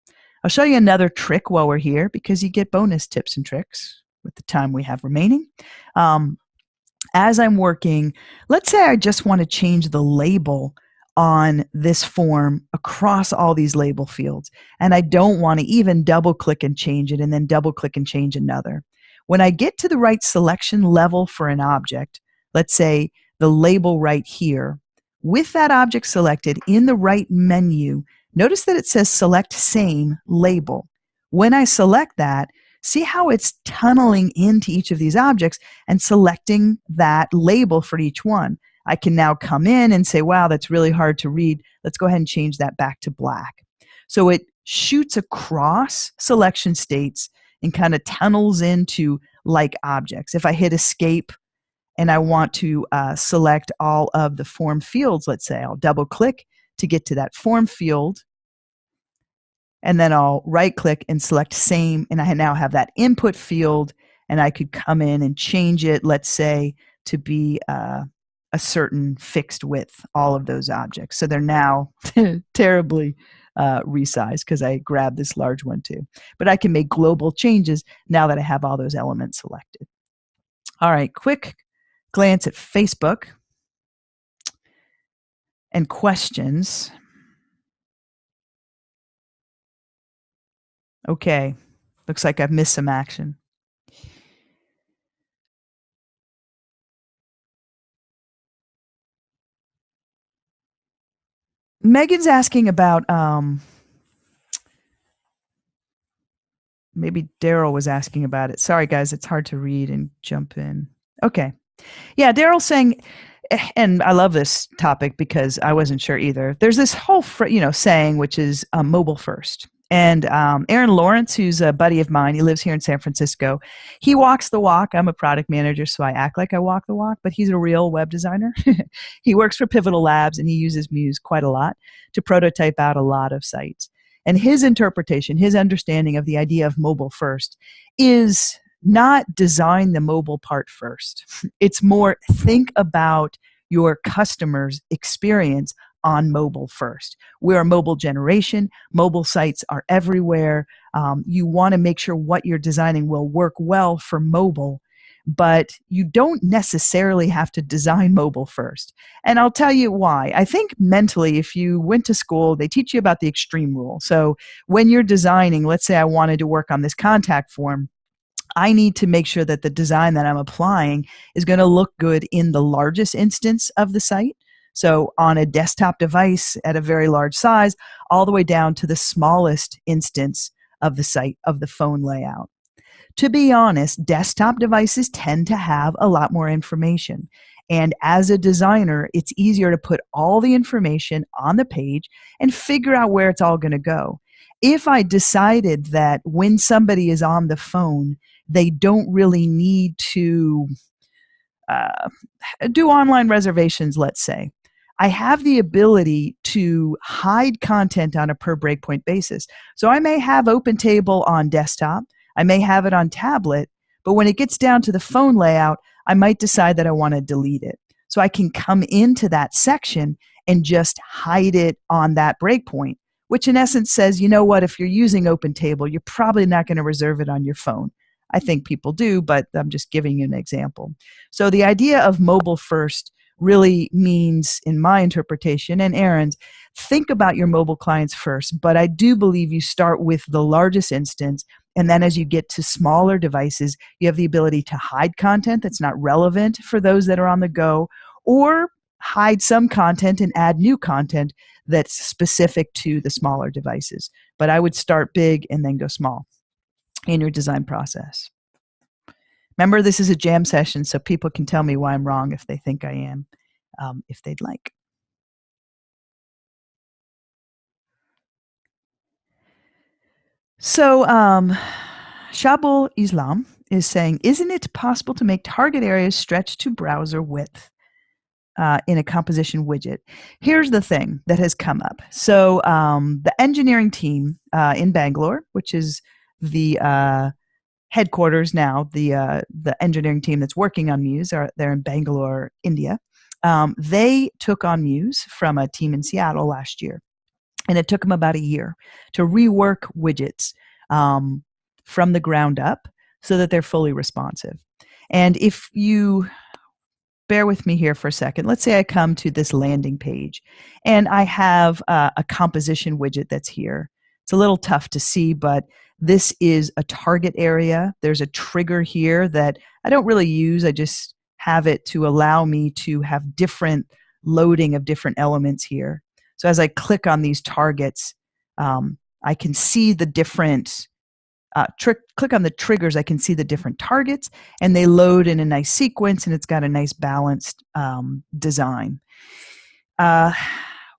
I'll show you another trick while we're here, because you get bonus tips and tricks with the time we have remaining. As I'm working, let's say I just want to change the label on this form across all these label fields, and I don't want to even double click and change it and then double click and change another. When I get to the right selection level for an object, let's say the label right here, with that object selected in the right menu, notice that it says select same label. When I select that, see how it's tunneling into each of these objects and selecting that label for each one. I can now come in and say, wow, that's really hard to read. Let's go ahead and change that back to black. So it shoots across selection states and kind of tunnels into like objects. If I hit escape and I want to select all of the form fields, let's say, I'll double click to get to that form field, and then I'll right click and select same, and I now have that input field, and I could come in and change it, let's say, to be a certain fixed width, all of those objects. So they're now terribly resized because I grabbed this large one too. But I can make global changes now that I have all those elements selected. All right, quick glance at Facebook and questions. Okay, looks like I've missed some action. Megan's asking about, maybe Daryl was asking about it. Sorry, guys, it's hard to read and jump in. Okay. Yeah, Daryl's saying, and I love this topic because I wasn't sure either. There's this whole saying, which is mobile first. And Aaron Lawrence, who's a buddy of mine, he lives here in San Francisco. He walks the walk. I'm a product manager, so I act like I walk the walk, but he's a real web designer. He works for Pivotal Labs, and he uses Muse quite a lot to prototype out a lot of sites. And his interpretation, his understanding of the idea of mobile first is not design the mobile part first. It's more think about your customer's experience on mobile first. We're a mobile generation. Mobile sites are everywhere. You want to make sure what you're designing will work well for mobile, but you don't necessarily have to design mobile first. And I'll tell you why. I think mentally, if you went to school, they teach you about the extreme rule. So when you're designing, let's say I wanted to work on this contact form, I need to make sure that the design that I'm applying is going to look good in the largest instance of the site. So on a desktop device at a very large size, all the way down to the smallest instance of the site of the phone layout. To be honest, desktop devices tend to have a lot more information. And as a designer, it's easier to put all the information on the page and figure out where it's all going to go. If I decided that when somebody is on the phone, they don't really need to do online reservations, let's say, I have the ability to hide content on a per breakpoint basis. So I may have OpenTable on desktop, I may have it on tablet, but when it gets down to the phone layout, I might decide that I want to delete it. So I can come into that section and just hide it on that breakpoint, which in essence says, you know what, if you're using OpenTable, you're probably not going to reserve it on your phone. I think people do, but I'm just giving you an example. So the idea of mobile first really means, in my interpretation and Aaron's, think about your mobile clients first, but I do believe you start with the largest instance, and then as you get to smaller devices, you have the ability to hide content that's not relevant for those that are on the go, or hide some content and add new content that's specific to the smaller devices. But I would start big and then go small in your design process. Remember, this is a jam session, so people can tell me why I'm wrong if they think I am, if they'd like. So Shabul Islam is saying, isn't it possible to make target areas stretch to browser width in a composition widget? Here's the thing that has come up. So the engineering team in Bangalore, which is the headquarters now, the engineering team that's working on Muse, they're in Bangalore, India. They took on Muse from a team in Seattle last year. And it took them about a year to rework widgets from the ground up so that they're fully responsive. And if you bear with me here for a second, let's say I come to this landing page and I have a composition widget that's here. It's a little tough to see, but this is a target area. There's a trigger here that I don't really use. I just have it to allow me to have different loading of different elements here. So as I click on these targets, I can see the different, click on the triggers, I can see the different targets, and they load in a nice sequence, and it's got a nice balanced design.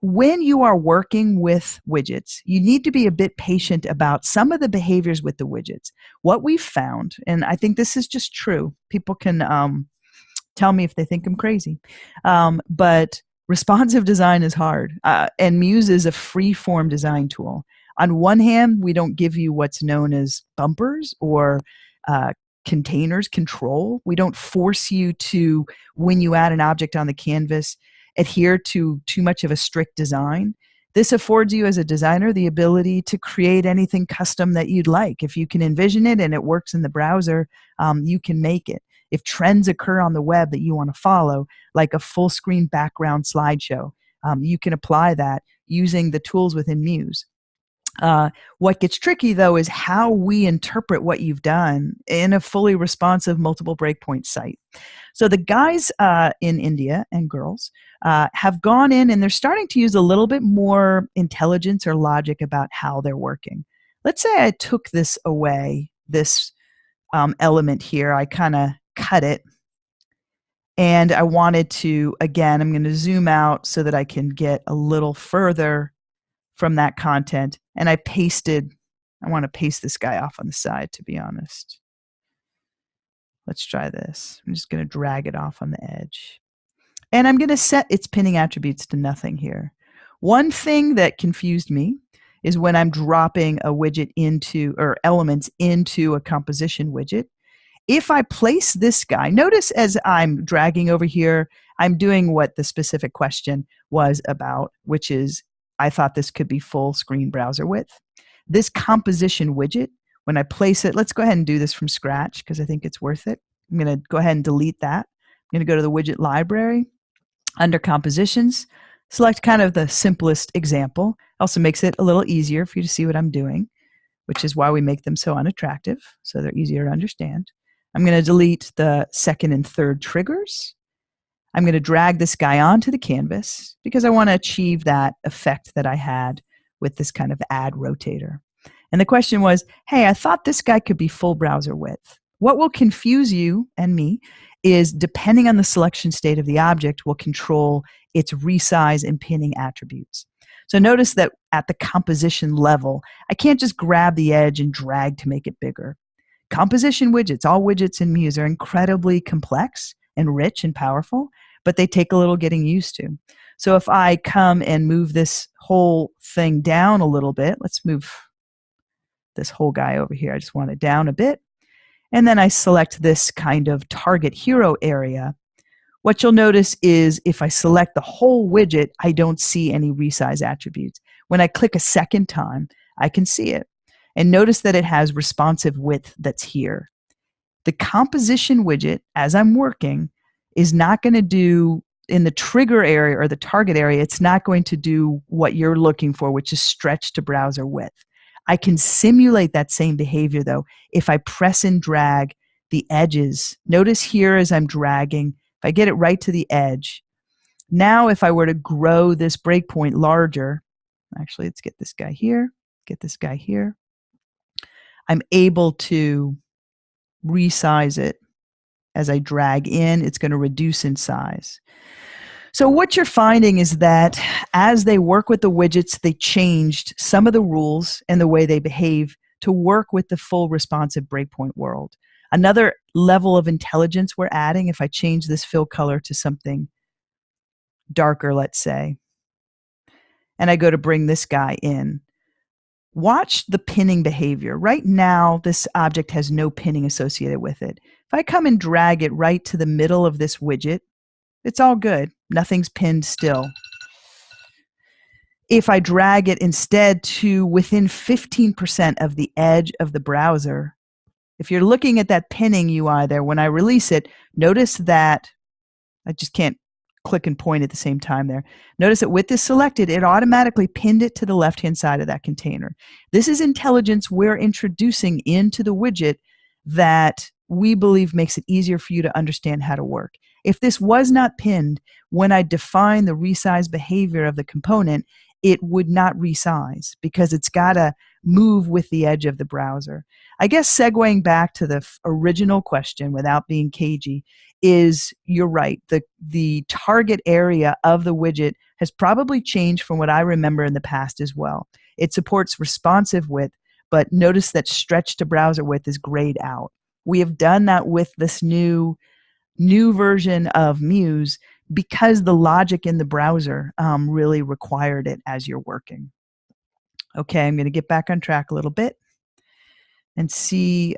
When you are working with widgets, you need to be a bit patient about some of the behaviors with the widgets. What we've found, and I think this is just true, people can tell me if they think I'm crazy, but responsive design is hard, and Muse is a free-form design tool. On one hand, we don't give you what's known as bumpers or containers control. We don't force you to, when you add an object on the canvas, adhere to too much of a strict design. This affords you as a designer the ability to create anything custom that you'd like. If you can envision it and it works in the browser, you can make it. If trends occur on the web that you want to follow, like a full screen background slideshow, you can apply that using the tools within Muse. What gets tricky, though, is how we interpret what you've done in a fully responsive multiple breakpoint site. So the guys in India and girls have gone in and they're starting to use a little bit more intelligence or logic about how they're working. Let's say I took this away, this element here. I kind of cut it. And I wanted to, again, I'm going to zoom out so that I can get a little further from that content. And I pasted I want to paste this guy off on the side, to be honest. Let's try this. I'm just going to drag it off on the edge. And I'm going to set its pinning attributes to nothing here. One thing that confused me is when I'm dropping a widget into, or elements into a composition widget. If I place this guy, notice as I'm dragging over here, I'm doing what the specific question was about, which is I thought this could be full screen browser width. This composition widget, when I place it, let's go ahead and do this from scratch because I think it's worth it. I'm going to go ahead and delete that. I'm going to go to the widget library. Under compositions, select kind of the simplest example. Also makes it a little easier for you to see what I'm doing, which is why we make them so unattractive, so they're easier to understand. I'm going to delete the second and third triggers. I'm going to drag this guy onto the canvas because I want to achieve that effect that I had with this kind of add rotator. And the question was, hey, I thought this guy could be full browser width. What will confuse you and me is depending on the selection state of the object will control its resize and pinning attributes. So notice that at the composition level, I can't just grab the edge and drag to make it bigger. Composition widgets, all widgets in Muse are incredibly complex and rich and powerful, but they take a little getting used to. So if I come and move this whole thing down a little bit, let's move this whole guy over here. I just want it down a bit. And then I select this kind of target hero area. What you'll notice is if I select the whole widget, I don't see any resize attributes. When I click a second time, I can see it. And notice that it has responsive width that's here. The composition widget, as I'm working, is not going to do in the trigger area or the target area, it's not going to do what you're looking for, which is stretch to browser width. I can simulate that same behavior, though, if I press and drag the edges. Notice here as I'm dragging, if I get it right to the edge, now if I were to grow this breakpoint larger, actually, let's get this guy here, get this guy here, I'm able to resize it. As I drag in, it's going to reduce in size. So what you're finding is that as they work with the widgets, they changed some of the rules and the way they behave to work with the full responsive breakpoint world. Another level of intelligence we're adding, if I change this fill color to something darker, let's say, and I go to bring this guy in, watch the pinning behavior. Right now, this object has no pinning associated with it. If I come and drag it right to the middle of this widget, it's all good. Nothing's pinned still. If I drag it instead to within 15% of the edge of the browser, if you're looking at that pinning UI there, when I release it, notice that I just can't click and point at the same time there. Notice that with this selected, it automatically pinned it to the left-hand side of that container. This is intelligence we're introducing into the widget that we believe makes it easier for you to understand how to work. If this was not pinned, when I define the resize behavior of the component, it would not resize because it's got to move with the edge of the browser. I guess segueing back to the original question without being cagey is, you're right, the target area of the widget has probably changed from what I remember in the past as well. It supports responsive width, but notice that stretch to browser width is grayed out. We have done that with this new version of Muse because the logic in the browser really required it as you're working. Okay, I'm going to get back on track a little bit and see.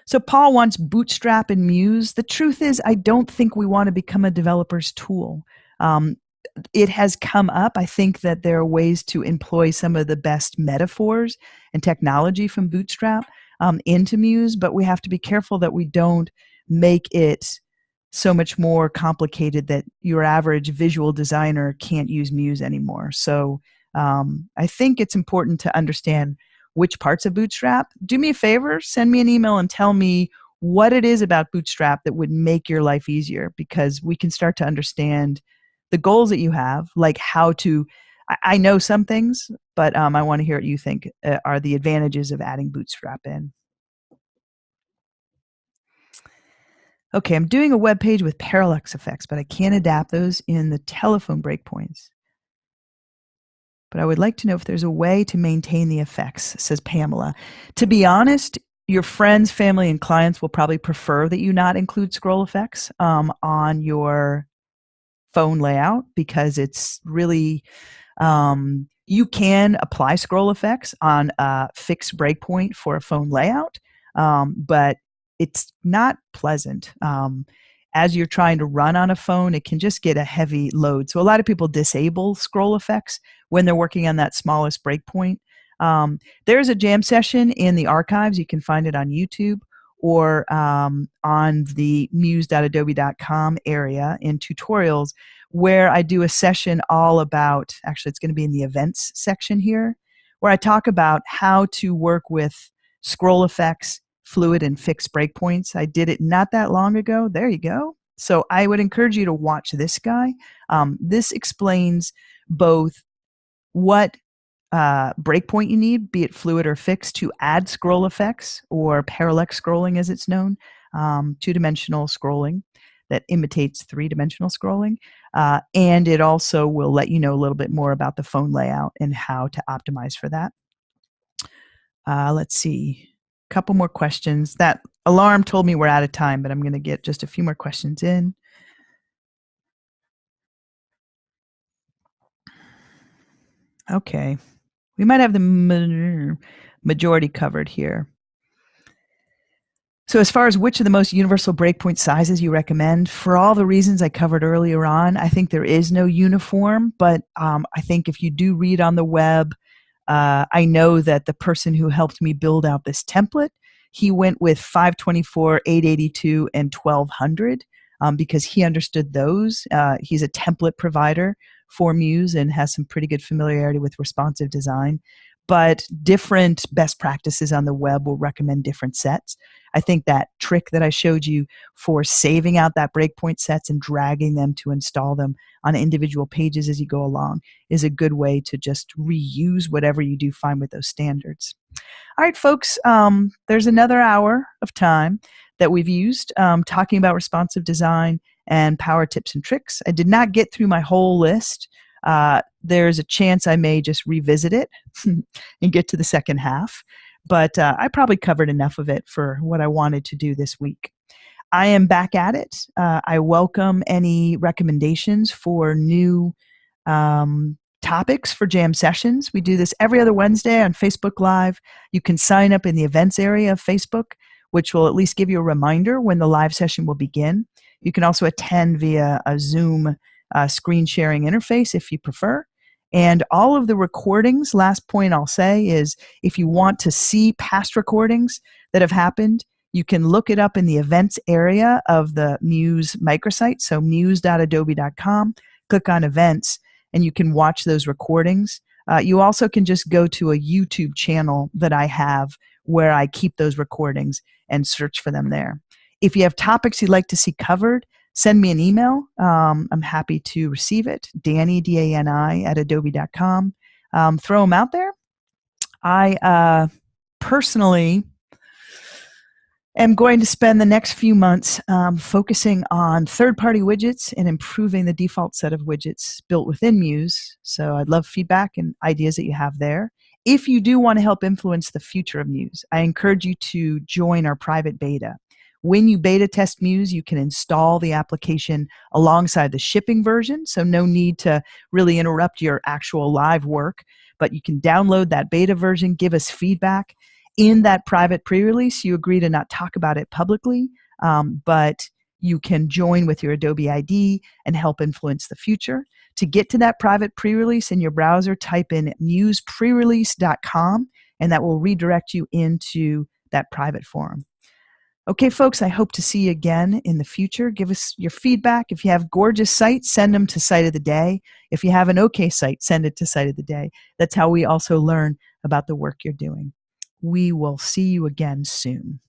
So Paul wants Bootstrap and Muse. The truth is, I don't think we want to become a developer's tool. It has come up. I think that there are ways to employ some of the best metaphors and technology from Bootstrap into Muse, but we have to be careful that we don't make it so much more complicated that your average visual designer can't use Muse anymore. So I think it's important to understand which parts of Bootstrap. Do me a favor, send me an email and tell me what it is about Bootstrap that would make your life easier, because we can start to understand the goals that you have, like how to, I know some things, but I want to hear what you think are the advantages of adding Bootstrap in. Okay, I'm doing a web page with parallax effects, but I can't adapt those in the telephone breakpoints. but I would like to know if there's a way to maintain the effects, says Pamela. To be honest, your friends, family, and clients will probably prefer that you not include scroll effects on your phone layout, because it's really you can apply scroll effects on a fixed breakpoint for a phone layout, but it's not pleasant. As you're trying to run on a phone, it can just get a heavy load. So a lot of people disable scroll effects when they're working on that smallest breakpoint. There's a jam session in the archives. You can find it on YouTube or on the muse.adobe.com area in tutorials, where I do a session all about, actually it's going to be in the events section here, where I talk about how to work with scroll effects, fluid and fixed breakpoints. I did it not that long ago. There you go. So I would encourage you to watch this guy. This explains both what breakpoint you need, be it fluid or fixed, to add scroll effects, or parallax scrolling as it's known, two-dimensional scrolling that imitates three-dimensional scrolling. And it also will let you know a little bit more about the phone layout and how to optimize for that. Let's see. A couple more questions. That alarm told me we're out of time, but I'm going to get just a few more questions in. Okay. We might have the majority covered here. So as far as which of the most universal breakpoint sizes you recommend, for all the reasons I covered earlier on, I think there is no uniform, but I think if you do read on the web, I know that the person who helped me build out this template, he went with 524, 882, and 1200 because he understood those. He's a template provider for Muse and has some pretty good familiarity with responsive design. But different best practices on the web will recommend different sets. I think that trick that I showed you for saving out that breakpoint sets and dragging them to install them on individual pages as you go along is a good way to just reuse whatever you do find with those standards. All right, folks, there's another hour of time that we've used talking about responsive design and power tips and tricks. I did not get through my whole list. There's a chance I may just revisit it and get to the second half. But I probably covered enough of it for what I wanted to do this week. I am back at it. I welcome any recommendations for new topics for jam sessions. We do this every other Wednesday on Facebook Live. You can sign up in the events area of Facebook, which will at least give you a reminder when the live session will begin. You can also attend via a Zoom screen sharing interface if you prefer. And all of the recordings, last point I'll say is, if you want to see past recordings that have happened, you can look it up in the events area of the Muse microsite. So muse.adobe.com, click on events, and you can watch those recordings. You also can just go to a YouTube channel that I have where I keep those recordings and search for them there. If you have topics you'd like to see covered, send me an email. I'm happy to receive it. Dani, D-A-N-I, at adobe.com. Throw them out there. I personally am going to spend the next few months focusing on third-party widgets and improving the default set of widgets built within Muse. So I'd love feedback and ideas that you have there. If you do want to help influence the future of Muse, I encourage you to join our private beta. When you beta test Muse, you can install the application alongside the shipping version, so no need to really interrupt your actual live work, but you can download that beta version, give us feedback. In that private pre-release, you agree to not talk about it publicly, but you can join with your Adobe ID and help influence the future. To get to that private pre-release in your browser, type in museprerelease.com, and that will redirect you into that private forum. Okay, folks, I hope to see you again in the future. Give us your feedback. If you have gorgeous sites, send them to Site of the Day. If you have an okay site, send it to Site of the Day. That's how we also learn about the work you're doing. We will see you again soon.